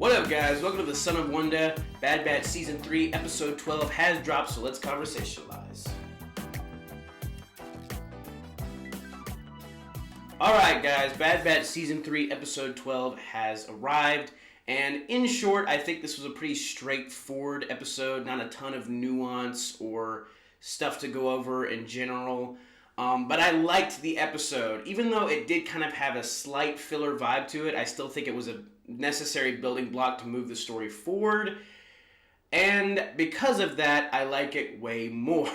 What up, guys? Welcome to the Son of Wonder. Bad Batch Season 3, Episode 12 has dropped, so let's conversationalize. Alright, guys, Bad Batch Season 3, Episode 12 has arrived. And in short, I think this was a pretty straightforward episode. Not a ton of nuance or stuff to go over in general. But I liked the episode. Even though it did kind of have a slight filler vibe to it, I still think it was a necessary building block to move the story forward. And because of that, I like it way more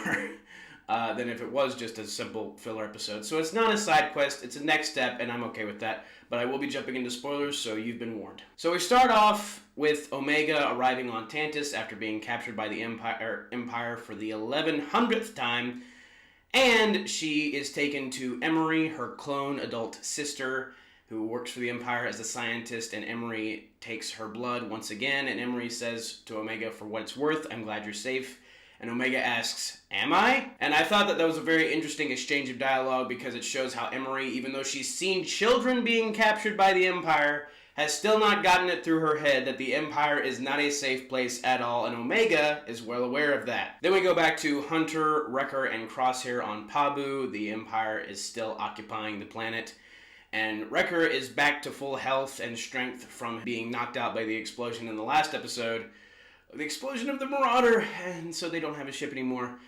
than if it was just a simple filler episode. So it's not a side quest, it's a next step, and I'm okay with that. But I will be jumping into spoilers, so you've been warned. So we start off with Omega arriving on Tantiss after being captured by the Empire for the 1100th time. And she is taken to Emery, her clone adult sister, who works for the Empire as a scientist, and Emery takes her blood once again, and Emery says to Omega, "For what it's worth, I'm glad you're safe." And Omega asks, "Am I?" And I thought that was a very interesting exchange of dialogue because it shows how Emery, even though she's seen children being captured by the Empire, has still not gotten it through her head that the Empire is not a safe place at all, and Omega is well aware of that. Then we go back to Hunter, Wrecker, and Crosshair on Pabu. The Empire is still occupying the planet, and Wrecker is back to full health and strength from being knocked out by the explosion in the last episode. The explosion of the Marauder, and so they don't have a ship anymore.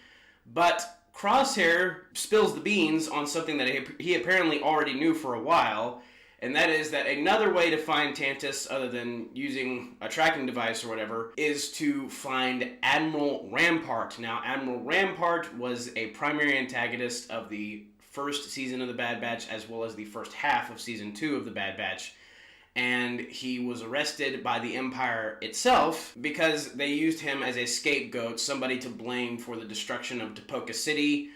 But Crosshair spills the beans on something that he apparently already knew for a while, and that is that another way to find Tantiss, other than using a tracking device or whatever, is to find Admiral Rampart. Now, Admiral Rampart was a primary antagonist of the first season of The Bad Batch, as well as the first half of Season 2 of The Bad Batch. And he was arrested by the Empire itself because they used him as a scapegoat, somebody to blame for the destruction of Tipoca City.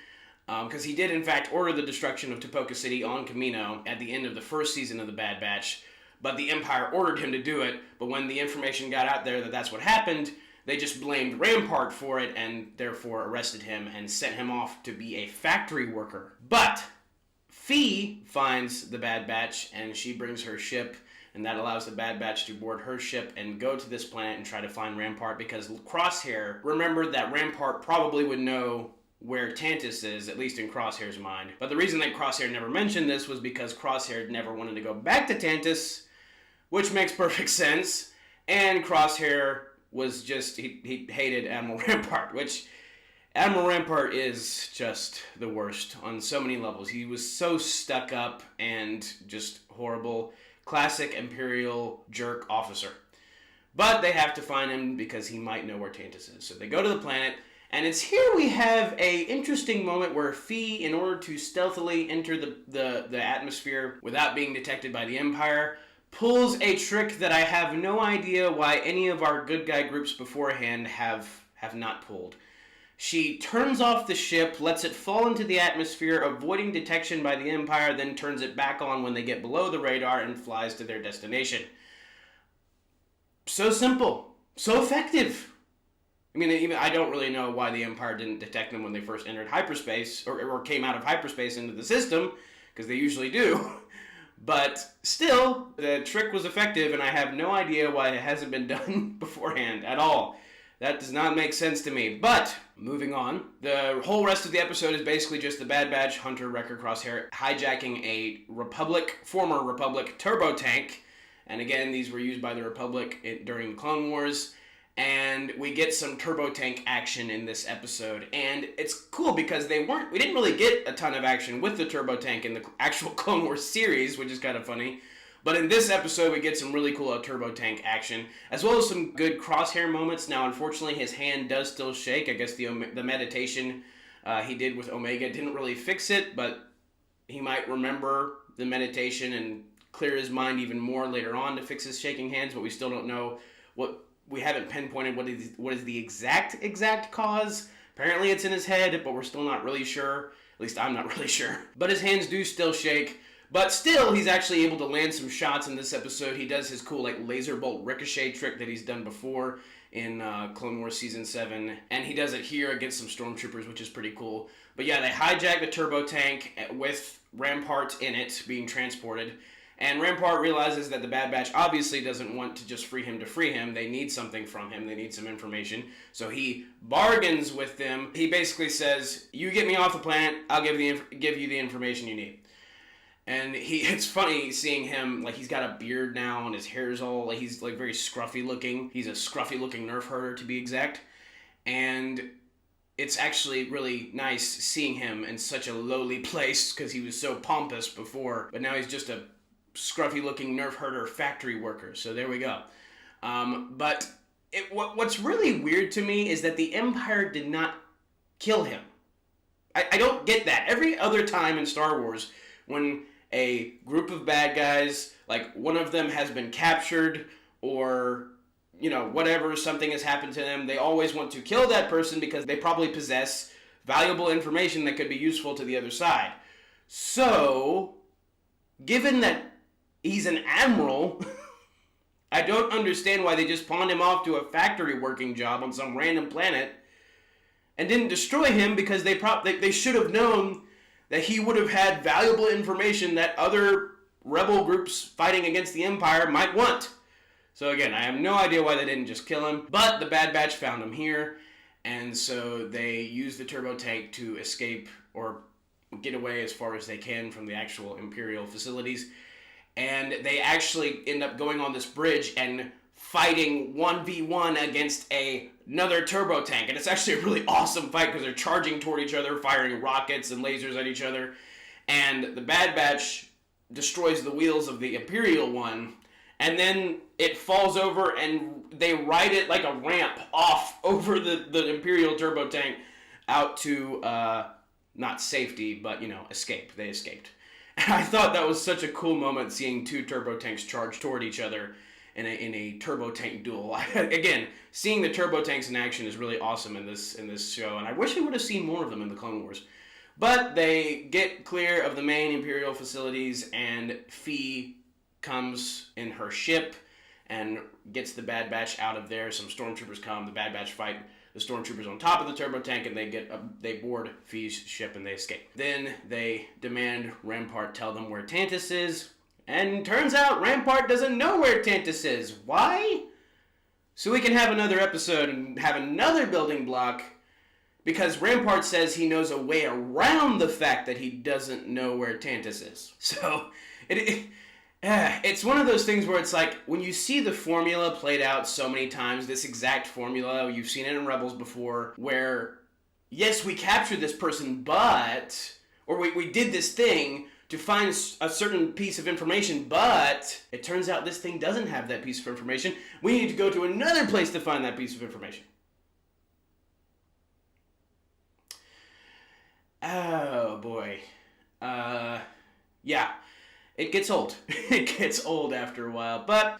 Because he did, in fact, order the destruction of Tipoca City on Kamino at the end of the first season of The Bad Batch, but the Empire ordered him to do it. But when the information got out there that that's what happened, they just blamed Rampart for it and therefore arrested him and sent him off to be a factory worker. But Phee finds the Bad Batch and she brings her ship, and that allows the Bad Batch to board her ship and go to this planet and try to find Rampart, because Crosshair remembered that Rampart probably would know where Tantiss is, at least in Crosshair's mind. But the reason that Crosshair never mentioned this was because Crosshair never wanted to go back to Tantiss, which makes perfect sense. And Crosshair was just, he hated Admiral Rampart, which Admiral Rampart is just the worst on so many levels. He was so stuck up and just horrible. Classic Imperial jerk officer. But they have to find him because he might know where Tantiss is. So they go to the planet, and it's here we have a interesting moment where Phee, in order to stealthily enter the atmosphere without being detected by the Empire, pulls a trick that I have no idea why any of our good guy groups beforehand have not pulled. She turns off the ship, lets it fall into the atmosphere, avoiding detection by the Empire, then turns it back on when they get below the radar and flies to their destination. So simple. So effective. I mean, even I don't really know why the Empire didn't detect them when they first entered hyperspace, or came out of hyperspace into the system, because they usually do. But still, the trick was effective, and I have no idea why it hasn't been done beforehand at all. That does not make sense to me. But, moving on, the whole rest of the episode is basically just the Bad Batch, Hunter, Wrecker, Crosshair hijacking a former Republic turbo tank. And again, these were used by the Republic during the Clone Wars. And we get some turbo tank action in this episode. And it's cool because we didn't really get a ton of action with the turbo tank in the actual Clone Wars series, which is kind of funny. But in this episode, we get some really cool turbo tank action, as well as some good Crosshair moments. Now, unfortunately, his hand does still shake. I guess the meditation he did with Omega didn't really fix it, but he might remember the meditation and clear his mind even more later on to fix his shaking hands, but we still don't know we haven't pinpointed what is the exact cause. Apparently it's in his head, but we're still not really sure. At least I'm not really sure. But his hands do still shake. But still, he's actually able to land some shots in this episode. He does his cool laser bolt ricochet trick that he's done before in Clone Wars Season 7. And he does it here against some stormtroopers, which is pretty cool. But yeah, they hijack the turbo tank with Rampart in it being transported. And Rampart realizes that the Bad Batch obviously doesn't want to just free him to free him. They need something from him. They need some information. So he bargains with them. He basically says, you get me off the planet, I'll give you the information you need. And it's funny seeing him, like, he's got a beard now and his hair's all, like, he's like very scruffy looking. He's a scruffy looking nerf herder, to be exact. And it's actually really nice seeing him in such a lowly place because he was so pompous before, but now he's just a scruffy looking nerf herder factory worker. So there we go. But what's really weird to me is that the Empire did not kill him. I don't get that. Every other time in Star Wars, when a group of bad guys, like one of them has been captured or, you know, whatever, something has happened to them, they always want to kill that person because they probably possess valuable information that could be useful to the other side. So, given that he's an admiral, I don't understand why they just pawned him off to a factory working job on some random planet and didn't destroy him, because they should have known that he would have had valuable information that other rebel groups fighting against the Empire might want. So again, I have no idea why they didn't just kill him, but the Bad Batch found him here, and so they used the turbo tank to escape or get away as far as they can from the actual Imperial facilities. And they actually end up going on this bridge and fighting 1v1 against another turbo tank. And it's actually a really awesome fight because they're charging toward each other, firing rockets and lasers at each other. And the Bad Batch destroys the wheels of the Imperial one, and then it falls over and they ride it like a ramp off over the Imperial turbo tank out to, not safety, but, you know, escape. They escaped. And I thought that was such a cool moment, seeing two turbo tanks charge toward each other in a turbo tank duel. Again, seeing the turbo tanks in action is really awesome in this show, and I wish I would have seen more of them in the Clone Wars. But they get clear of the main Imperial facilities, and Phee comes in her ship and gets the Bad Batch out of there. Some stormtroopers come, the Bad Batch fight the stormtroopers on top of the turbo tank, and they board Phee's ship and they escape. Then they demand Rampart tell them where Tantus is, and turns out Rampart doesn't know where Tantus is. Why? So we can have another episode and have another building block, because Rampart says he knows a way around the fact that he doesn't know where Tantus is. So it's one of those things where it's like, when you see the formula played out so many times, this exact formula, you've seen it in Rebels before, where, yes, we captured this person, but, or we did this thing to find a certain piece of information, but it turns out this thing doesn't have that piece of information. We need to go to another place to find that piece of information. Oh, boy. Yeah. It gets old. It gets old after a while, but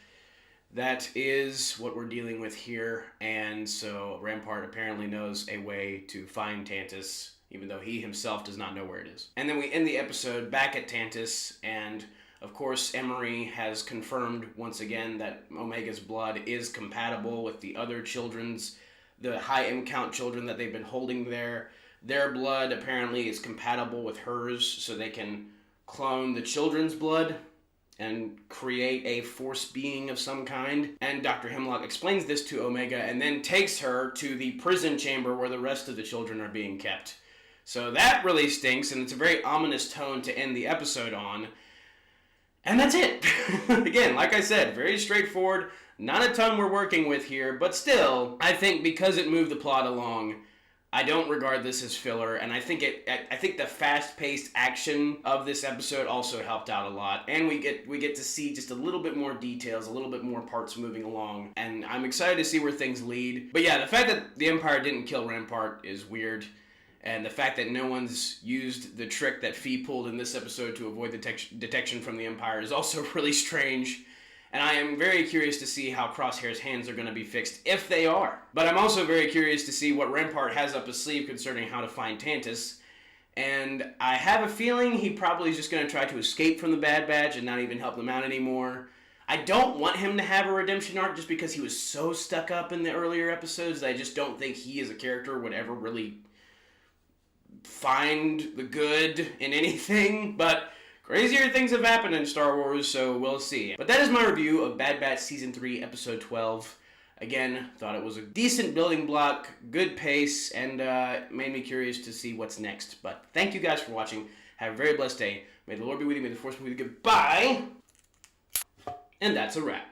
that is what we're dealing with here. And so Rampart apparently knows a way to find Tantus, even though he himself does not know where it is. And then we end the episode back at Tantus, and of course Emery has confirmed once again that Omega's blood is compatible with the other children's, the high M count children that they've been holding there. Their blood apparently is compatible with hers, so they can clone the children's blood and create a force being of some kind. And Dr. Hemlock explains this to Omega and then takes her to the prison chamber where the rest of the children are being kept. So that really stinks, and it's a very ominous tone to end the episode on. And that's it. Again, like I said, very straightforward. Not a ton we're working with here, but still, I think because it moved the plot along, I don't regard this as filler, and I think the fast-paced action of this episode also helped out a lot, and we get to see just a little bit more details, a little bit more parts moving along, and I'm excited to see where things lead. But yeah, the fact that the Empire didn't kill Rampart is weird, and the fact that no one's used the trick that Phee pulled in this episode to avoid detection from the Empire is also really strange. And I am very curious to see how Crosshair's hands are going to be fixed, if they are. But I'm also very curious to see what Rampart has up his sleeve concerning how to find Tantus. And I have a feeling he probably is just going to try to escape from the Bad Batch and not even help them out anymore. I don't want him to have a redemption arc just because he was so stuck up in the earlier episodes that I just don't think he as a character would ever really find the good in anything. But Crazier things have happened in Star Wars, so we'll see. But that is my review of Bad Batch Season 3, Episode 12. Again, thought it was a decent building block, good pace, and made me curious to see what's next. But thank you guys for watching. Have a very blessed day. May the Lord be with you. May the Force be with you. Goodbye. And that's a wrap.